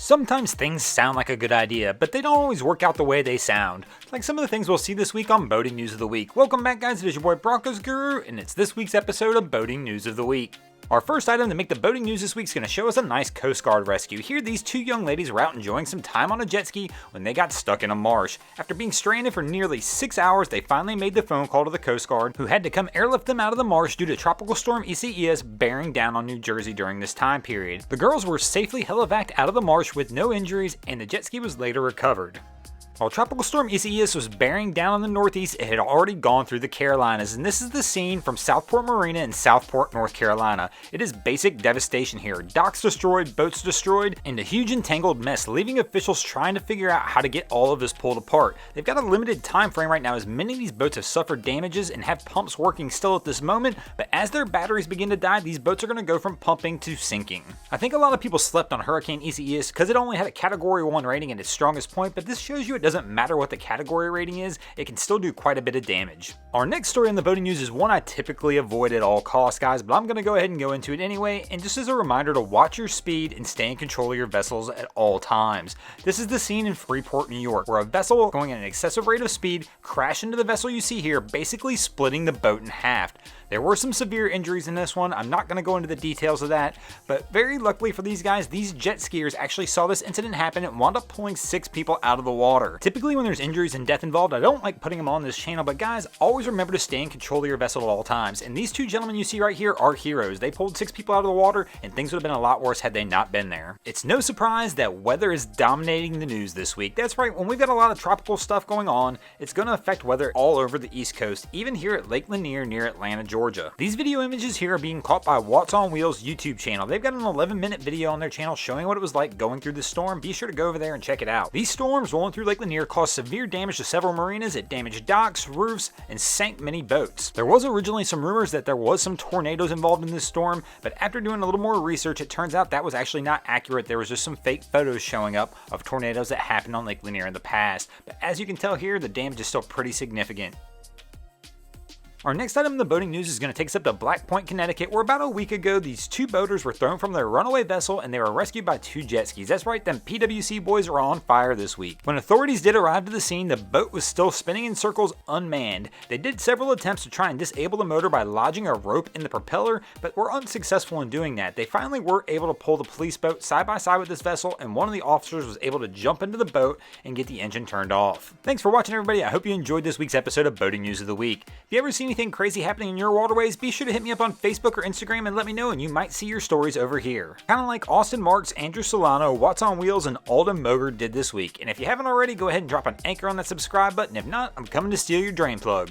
Sometimes things sound like a good idea, but they don't always work out the way they sound. Like some of the things we'll see this week on Boating News of the Week. Welcome back, guys. It is your boy Broncos Guru, and it's this week's episode of Boating News of the Week. Our first item to make the boating news this week is going to show us a nice Coast Guard rescue. Here, these two young ladies were out enjoying some time on a jet ski when they got stuck in a marsh. After being stranded for nearly 6 hours, they finally made the phone call to the Coast Guard, who had to come airlift them out of the marsh due to Tropical Storm Isaias bearing down on New Jersey during this time period. The girls were safely helivaced out of the marsh with no injuries, and the jet ski was later recovered. While Tropical Storm Isaias was bearing down on the northeast, it had already gone through the Carolinas, and this is the scene from Southport Marina in Southport, North Carolina. It is basic devastation here. Docks destroyed, boats destroyed, and a huge entangled mess, leaving officials trying to figure out how to get all of this pulled apart. They've got a limited time frame right now as many of these boats have suffered damages and have pumps working still at this moment, but as their batteries begin to die, these boats are going to go from pumping to sinking. I think a lot of people slept on Hurricane Isaias because it only had a Category 1 rating at its strongest point, but this shows you it doesn't matter what the category rating is, it can still do quite a bit of damage. Our next story in the boating news is one I typically avoid at all costs, guys, but I'm going to go ahead and go into it anyway, and just as a reminder to watch your speed and stay in control of your vessels at all times. This is the scene in Freeport, New York, where a vessel going at an excessive rate of speed crashed into the vessel you see here, basically splitting the boat in half. There were some severe injuries in this one. I'm not going to go into the details of that, but very luckily for these guys, these jet skiers actually saw this incident happen and wound up pulling 6 people out of the water. Typically when there's injuries and death involved, I don't like putting them on this channel, but guys, always remember to stay in control of your vessel at all times. And these two gentlemen you see right here are heroes. They pulled 6 people out of the water, and things would have been a lot worse had they not been there. It's no surprise that weather is dominating the news this week. That's right, when we've got a lot of tropical stuff going on, it's going to affect weather all over the East Coast, even here at Lake Lanier near Atlanta, Georgia. These video images here are being caught by What's on Wheels YouTube channel. They've got an 11-minute video on their channel showing what it was like going through the storm. Be sure to go over there and check it out. These storms rolling through Lake Lanier caused severe damage to several marinas. It damaged docks, roofs, and sank many boats. There was originally some rumors that there was some tornadoes involved in this storm, but after doing a little more research, it turns out that was actually not accurate. There was just some fake photos showing up of tornadoes that happened on Lake Lanier in the past. But as you can tell here, the damage is still pretty significant. Our next item in the boating news is going to take us up to Black Point, Connecticut, where about a week ago, these two boaters were thrown from their runaway vessel and they were rescued by 2 jet skis. That's right, them PWC boys are on fire this week. When authorities did arrive to the scene, the boat was still spinning in circles unmanned. They did several attempts to try and disable the motor by lodging a rope in the propeller, but were unsuccessful in doing that. They finally were able to pull the police boat side by side with this vessel, and one of the officers was able to jump into the boat and get the engine turned off. Thanks for watching, everybody. I hope you enjoyed this week's episode of Boating News of the Week. If you ever see anything crazy happening in your waterways, be sure to hit me up on Facebook or Instagram and let me know, and you might see your stories over here. Kind of like Austin Marks, Andrew Solano, What's on Wheels, and Alden Moger did this week. And if you haven't already, go ahead and drop an anchor on that subscribe button. If not, I'm coming to steal your drain plug.